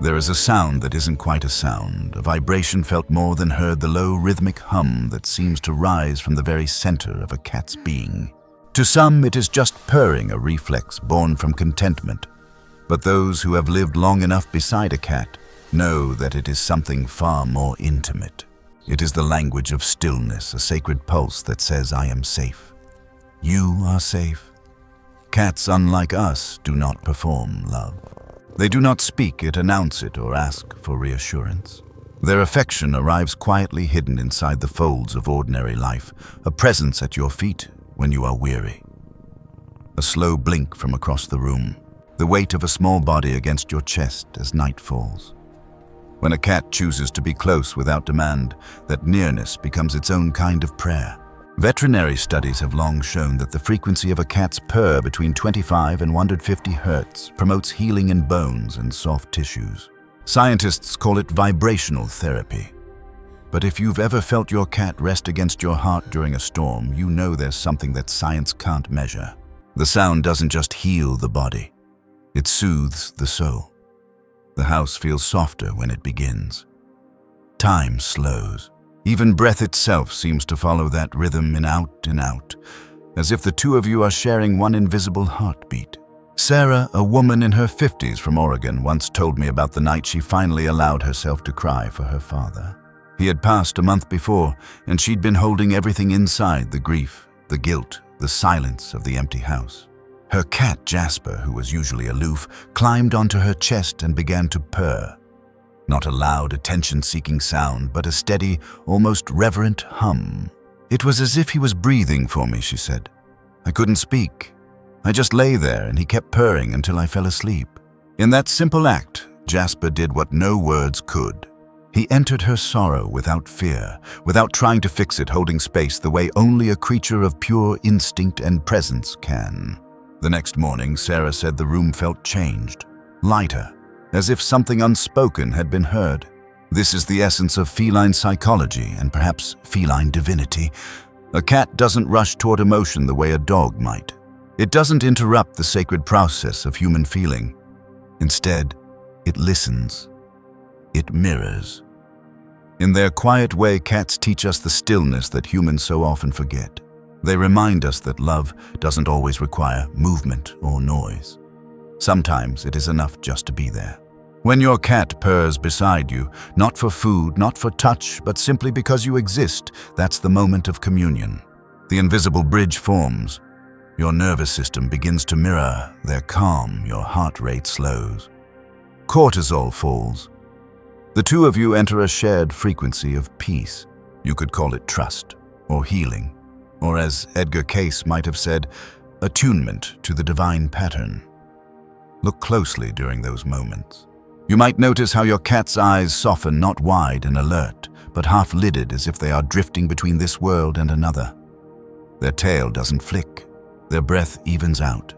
There is a sound that isn't quite a sound, a vibration felt more than heard, the low rhythmic hum that seems to rise from the very center of a cat's being. To some, it is just purring, a reflex born from contentment. But those who have lived long enough beside a cat know that it is something far more intimate. It is the language of stillness, a sacred pulse that says, I am safe. You are safe. Cats, unlike us, do not perform love. They do not speak it, announce it, or ask for reassurance. Their affection arrives quietly hidden inside the folds of ordinary life, a presence at your feet when you are weary. A slow blink from across the room, the weight of a small body against your chest as night falls. When a cat chooses to be close without demand, that nearness becomes its own kind of prayer. Veterinary studies have long shown that the frequency of a cat's purr between 25 and 150 hertz promotes healing in bones and soft tissues. Scientists call it vibrational therapy. But if you've ever felt your cat rest against your heart during a storm, you know there's something that science can't measure. The sound doesn't just heal the body, it soothes the soul. The house feels softer when it begins. Time slows. Even breath itself seems to follow that rhythm in and out, as if the two of you are sharing one invisible heartbeat. Sarah, a woman in her 50s from Oregon, once told me about the night she finally allowed herself to cry for her father. He had passed a month before, and she'd been holding everything inside, the grief, the guilt, the silence of the empty house. Her cat, Jasper, who was usually aloof, climbed onto her chest and began to purr. Not a loud, attention-seeking sound, but a steady, almost reverent hum. It was as if he was breathing for me, she said. I couldn't speak. I just lay there, and he kept purring until I fell asleep. In that simple act, Jasper did what no words could. He entered her sorrow without fear, without trying to fix it, holding space the way only a creature of pure instinct and presence can. The next morning, Sarah said the room felt changed, lighter, as if something unspoken had been heard. This is the essence of feline psychology and perhaps feline divinity. A cat doesn't rush toward emotion the way a dog might. It doesn't interrupt the sacred process of human feeling. Instead, it listens. It mirrors. In their quiet way, cats teach us the stillness that humans so often forget. They remind us that love doesn't always require movement or noise. Sometimes it is enough just to be there. When your cat purrs beside you, not for food, not for touch, but simply because you exist, that's the moment of communion. The invisible bridge forms. Your nervous system begins to mirror their calm, your heart rate slows. Cortisol falls. The two of you enter a shared frequency of peace. You could call it trust, or healing, or as Edgar Cayce might have said, attunement to the divine pattern. Look closely during those moments. You might notice how your cat's eyes soften, not wide and alert, but half-lidded as if they are drifting between this world and another. Their tail doesn't flick. Their breath evens out.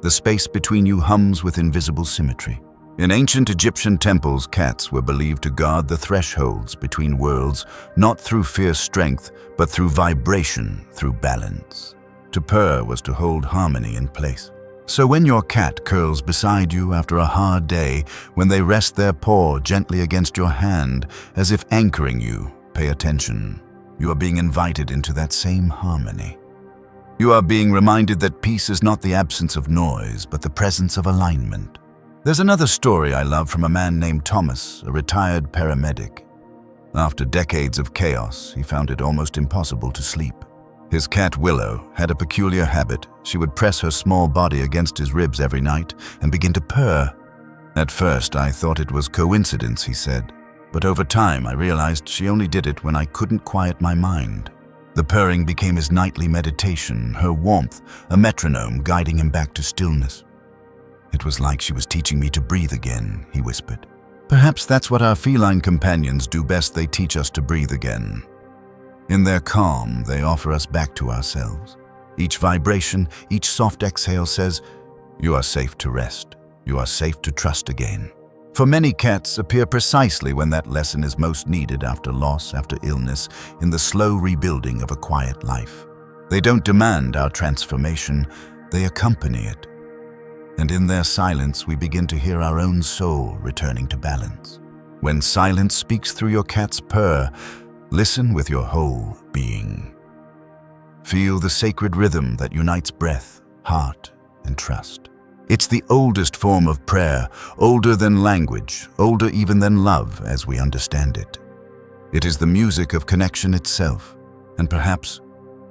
The space between you hums with invisible symmetry. In ancient Egyptian temples, cats were believed to guard the thresholds between worlds, not through fierce strength, but through vibration, through balance. To purr was to hold harmony in place. So when your cat curls beside you after a hard day, when they rest their paw gently against your hand, as if anchoring you, pay attention. You are being invited into that same harmony. You are being reminded that peace is not the absence of noise, but the presence of alignment. There's another story I love from a man named Thomas, a retired paramedic. After decades of chaos, he found it almost impossible to sleep. His cat Willow had a peculiar habit. She would press her small body against his ribs every night and begin to purr. At first, I thought it was coincidence, he said, but over time I realized she only did it when I couldn't quiet my mind. The purring became his nightly meditation, her warmth, a metronome guiding him back to stillness. It was like she was teaching me to breathe again, he whispered. Perhaps that's what our feline companions do best, they teach us to breathe again. In their calm, they offer us back to ourselves. Each vibration, each soft exhale says, you are safe to rest. You are safe to trust again. For many, cats appear precisely when that lesson is most needed, after loss, after illness, in the slow rebuilding of a quiet life. They don't demand our transformation, they accompany it. and in their silence we begin to hear our own soul returning to balance. When silence speaks through your cat's purr, listen with your whole being. Feel the sacred rhythm that unites breath, heart, and trust. It's the oldest form of prayer, older than language, older even than love as we understand it. It is the music of connection itself, and perhaps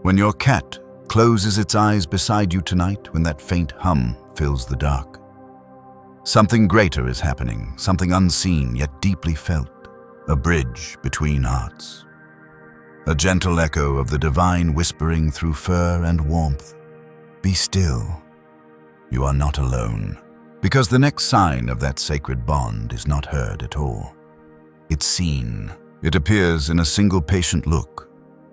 when your cat closes its eyes beside you tonight, when that faint hum fills the dark, something greater is happening, something unseen yet deeply felt, a bridge between hearts. A gentle echo of the divine whispering through fur and warmth. Be still. You are not alone, because the next sign of that sacred bond is not heard at all. It's seen. It appears in a single patient look,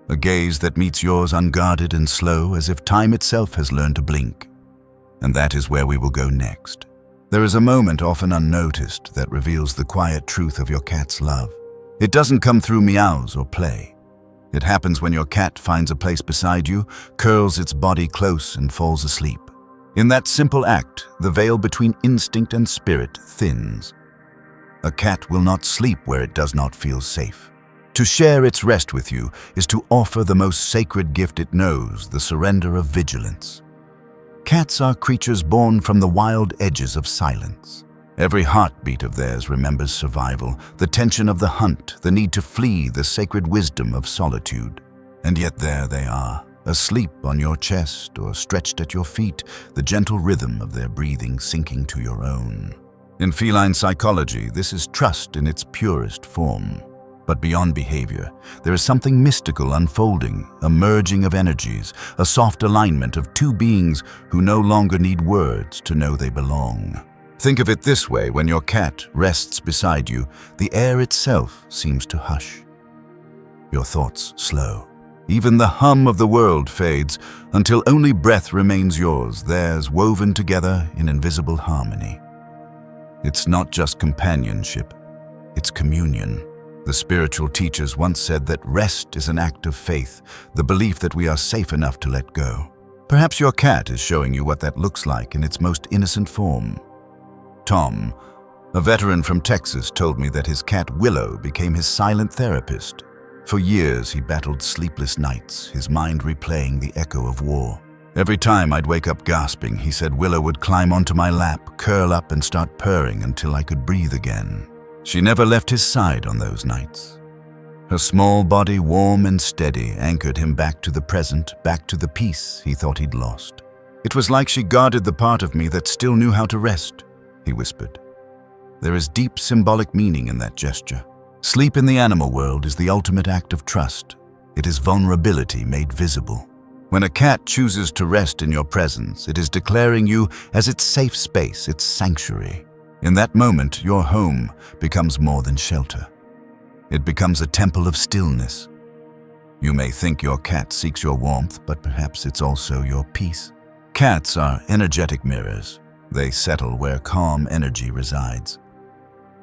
a gaze that meets yours unguarded and slow, as if time itself has learned to blink. And that is where we will go next. There is a moment often unnoticed that reveals the quiet truth of your cat's love. It doesn't come through meows or play. It happens when your cat finds a place beside you, curls its body close, and falls asleep. In that simple act, the veil between instinct and spirit thins. A cat will not sleep where it does not feel safe. To share its rest with you is to offer the most sacred gift it knows, the surrender of vigilance. Cats are creatures born from the wild edges of silence. Every heartbeat of theirs remembers survival, the tension of the hunt, the need to flee, the sacred wisdom of solitude. And yet there they are, asleep on your chest or stretched at your feet, the gentle rhythm of their breathing sinking to your own. In feline psychology, this is trust in its purest form. But beyond behavior, there is something mystical unfolding, a merging of energies, a soft alignment of two beings who no longer need words to know they belong. Think of it this way: when your cat rests beside you, the air itself seems to hush. Your thoughts slow. Even the hum of the world fades until only breath remains yours, theirs woven together in invisible harmony. It's not just companionship, it's communion. The spiritual teachers once said that rest is an act of faith, the belief that we are safe enough to let go. Perhaps your cat is showing you what that looks like in its most innocent form. Tom, a veteran from Texas, told me that his cat Willow became his silent therapist. For years, he battled sleepless nights, his mind replaying the echo of war. Every time I'd wake up gasping, he said Willow would climb onto my lap, curl up, and start purring until I could breathe again. She never left his side on those nights. Her small body, warm and steady, anchored him back to the present, back to the peace he thought he'd lost. It was like she guarded the part of me that still knew how to rest, he whispered. There is deep symbolic meaning in that gesture. Sleep in the animal world is the ultimate act of trust. It is vulnerability made visible. When a cat chooses to rest in your presence, it is declaring you as its safe space, its sanctuary. In that moment, your home becomes more than shelter. It becomes a temple of stillness. You may think your cat seeks your warmth, but perhaps it's also your peace. Cats are energetic mirrors. They settle where calm energy resides.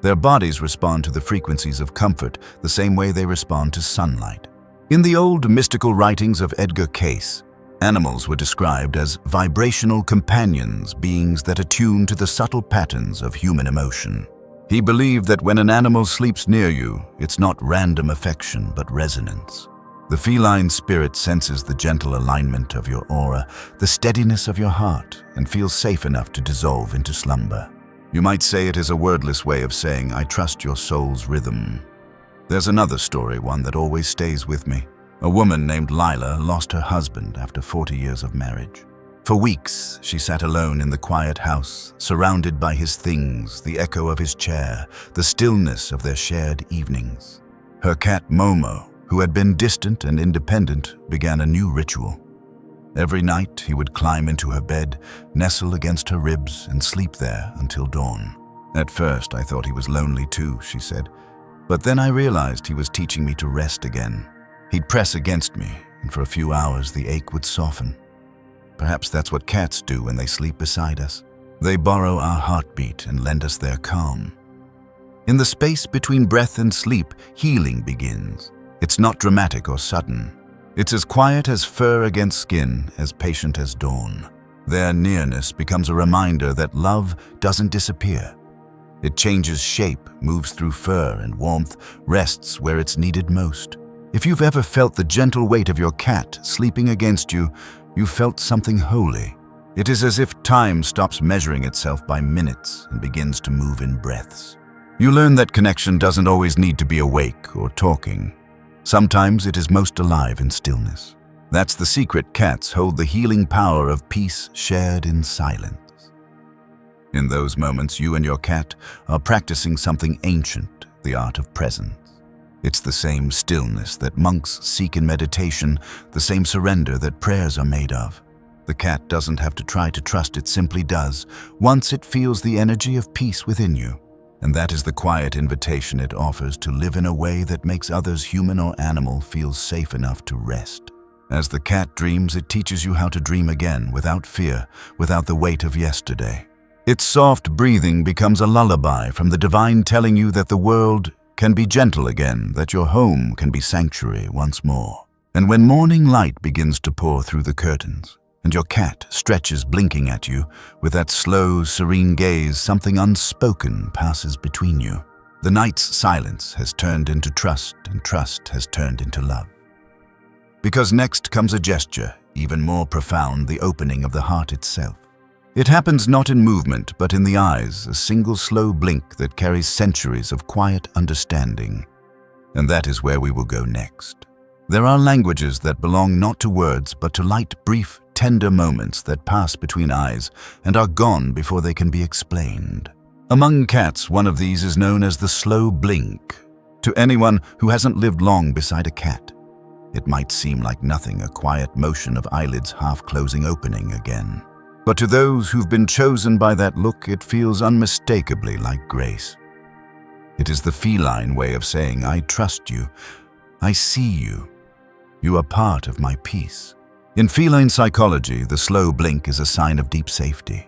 Their bodies respond to the frequencies of comfort the same way they respond to sunlight. In the old mystical writings of Edgar Cayce, animals were described as vibrational companions, beings that attune to the subtle patterns of human emotion. He believed that when an animal sleeps near you, it's not random affection but resonance. The feline spirit senses the gentle alignment of your aura, the steadiness of your heart, and feels safe enough to dissolve into slumber. You might say it is a wordless way of saying, I trust your soul's rhythm. There's another story, one that always stays with me. A woman named Lila lost her husband after 40 years of marriage. For weeks, she sat alone in the quiet house, surrounded by his things, the echo of his chair, the stillness of their shared evenings. Her cat Momo, who had been distant and independent, began a new ritual. Every night, he would climb into her bed, nestle against her ribs, and sleep there until dawn. At first, I thought he was lonely too, she said. But then I realized he was teaching me to rest again. He'd press against me, and for a few hours the ache would soften. Perhaps that's what cats do when they sleep beside us. They borrow our heartbeat and lend us their calm. In the space between breath and sleep, healing begins. It's not dramatic or sudden. It's as quiet as fur against skin, as patient as dawn. Their nearness becomes a reminder that love doesn't disappear. It changes shape, moves through fur and warmth, rests where it's needed most. If you've ever felt the gentle weight of your cat sleeping against you, you've felt something holy. It is as if time stops measuring itself by minutes and begins to move in breaths. You learn that connection doesn't always need to be awake or talking. Sometimes it is most alive in stillness. That's the secret. Cats hold the healing power of peace shared in silence. In those moments, you and your cat are practicing something ancient, the art of presence. It's the same stillness that monks seek in meditation, the same surrender that prayers are made of. The cat doesn't have to try to trust, it simply does, once it feels the energy of peace within you. And that is the quiet invitation it offers to live in a way that makes others, human or animal, feel safe enough to rest. As the cat dreams, it teaches you how to dream again, without fear, without the weight of yesterday. Its soft breathing becomes a lullaby from the divine, telling you that the world can be gentle again, that your home can be sanctuary once more. And when morning light begins to pour through the curtains, and your cat stretches blinking at you with that slow, serene gaze, something unspoken passes between you. The night's silence has turned into trust, and trust has turned into love. Because next comes a gesture, even more profound, the opening of the heart itself. It happens not in movement, but in the eyes, a single slow blink that carries centuries of quiet understanding. And that is where we will go next. There are languages that belong not to words, but to light, brief, tender moments that pass between eyes and are gone before they can be explained. Among cats, one of these is known as the slow blink. To anyone who hasn't lived long beside a cat, it might seem like nothing, a quiet motion of eyelids half closing, opening again. But to those who've been chosen by that look, it feels unmistakably like grace. It is the feline way of saying, I trust you, I see you, you are part of my peace. In feline psychology, the slow blink is a sign of deep safety.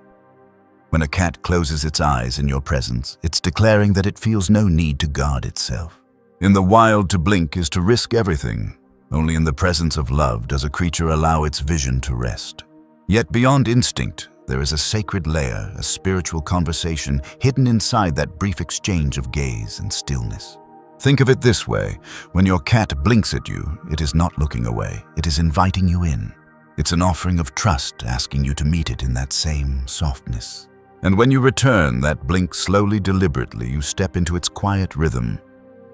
When a cat closes its eyes in your presence, it's declaring that it feels no need to guard itself. In the wild, to blink is to risk everything. Only in the presence of love does a creature allow its vision to rest. Yet beyond instinct, there is a sacred layer, a spiritual conversation hidden inside that brief exchange of gaze and stillness. Think of it this way: when your cat blinks at you, it is not looking away, it is inviting you in. It's an offering of trust, asking you to meet it in that same softness. And when you return that blink slowly, deliberately, you step into its quiet rhythm,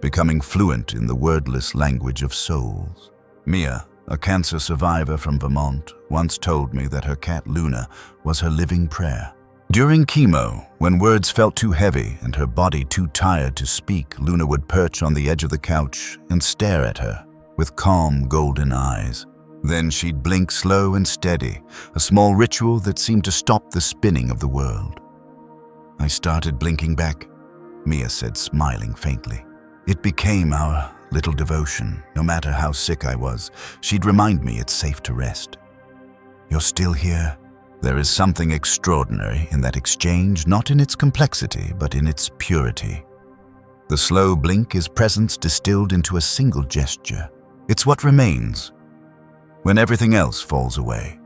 becoming fluent in the wordless language of souls. Mia, a cancer survivor from Vermont, once told me that her cat Luna was her living prayer. During chemo, when words felt too heavy and her body too tired to speak, Luna would perch on the edge of the couch and stare at her with calm, golden eyes. Then she'd blink slow and steady, a small ritual that seemed to stop the spinning of the world. I started blinking back, Mia said, smiling faintly. It became our little devotion. No matter how sick I was, she'd remind me it's safe to rest. You're still here? There is something extraordinary in that exchange, not in its complexity, but in its purity. The slow blink is presence distilled into a single gesture. It's what remains when everything else falls away.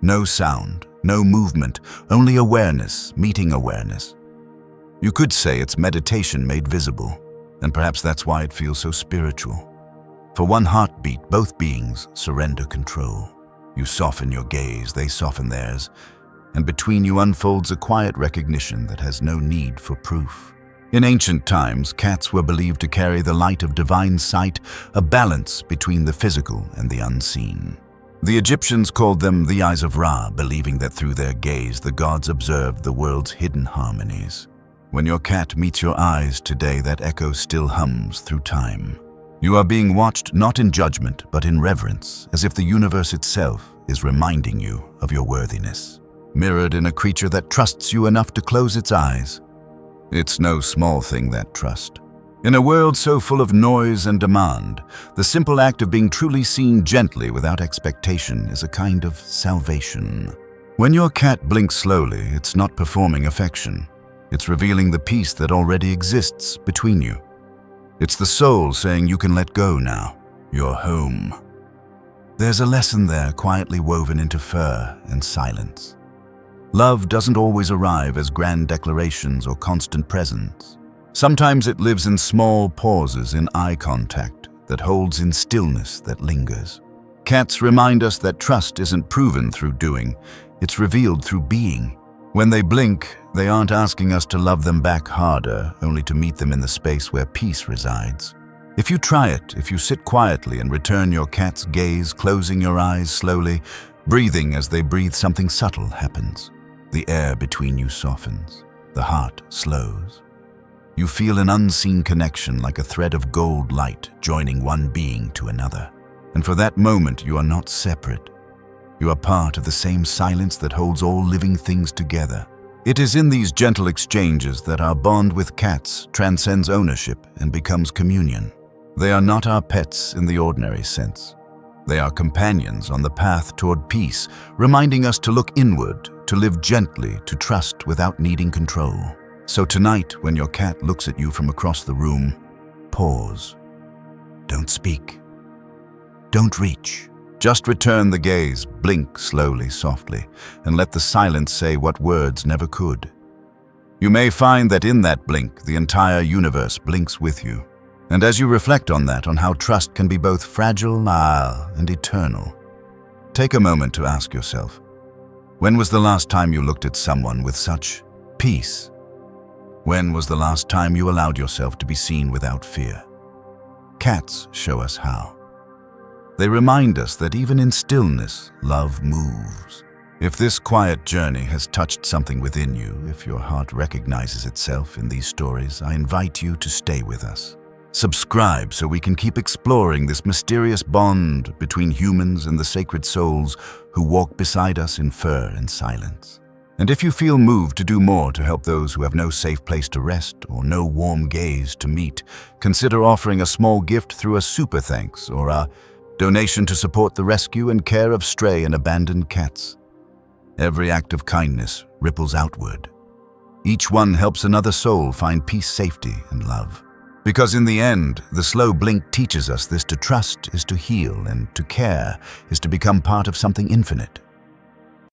No sound, no movement, only awareness meeting awareness. You could say it's meditation made visible, and perhaps that's why it feels so spiritual. For one heartbeat, both beings surrender control. You soften your gaze, they soften theirs, and between you unfolds a quiet recognition that has no need for proof. In ancient times, cats were believed to carry the light of divine sight, a balance between the physical and the unseen. The Egyptians called them the eyes of Ra, believing that through their gaze the gods observed the world's hidden harmonies. When your cat meets your eyes today, that echo still hums through time. You are being watched not in judgment, but in reverence, as if the universe itself is reminding you of your worthiness. Mirrored in a creature that trusts you enough to close its eyes. It's no small thing, that trust. In a world so full of noise and demand, the simple act of being truly seen gently without expectation is a kind of salvation. When your cat blinks slowly, it's not performing affection. It's revealing the peace that already exists between you. It's the soul saying you can let go now. You're home. There's a lesson there quietly woven into fur and silence. Love doesn't always arrive as grand declarations or constant presence. Sometimes it lives in small pauses in eye contact that holds in stillness that lingers. Cats remind us that trust isn't proven through doing, it's revealed through being. When they blink, they aren't asking us to love them back harder, only to meet them in the space where peace resides. If you try it, if you sit quietly and return your cat's gaze, closing your eyes slowly, breathing as they breathe, something subtle happens. The air between you softens. The heart slows. You feel an unseen connection like a thread of gold light joining one being to another. And for that moment, you are not separate. You are part of the same silence that holds all living things together. It is in these gentle exchanges that our bond with cats transcends ownership and becomes communion. They are not our pets in the ordinary sense. They are companions on the path toward peace, reminding us to look inward, to live gently, to trust without needing control. So tonight, when your cat looks at you from across the room, pause. Don't speak. Don't reach. Just return the gaze, blink slowly, softly, and let the silence say what words never could. You may find that in that blink, the entire universe blinks with you. And as you reflect on that, on how trust can be both fragile and eternal, take a moment to ask yourself, when was the last time you looked at someone with such peace? When was the last time you allowed yourself to be seen without fear? Cats show us how. They remind us that even in stillness, love moves. If this quiet journey has touched something within you, if your heart recognizes itself in these stories, I invite you to stay with us. Subscribe so we can keep exploring this mysterious bond between humans and the sacred souls who walk beside us in fur and silence. And if you feel moved to do more to help those who have no safe place to rest or no warm gaze to meet, consider offering a small gift through a super thanks or a donation to support the rescue and care of stray and abandoned cats. Every act of kindness ripples outward. Each one helps another soul find peace, safety, and love. Because in the end, the slow blink teaches us this: to trust is to heal, and to care is to become part of something infinite.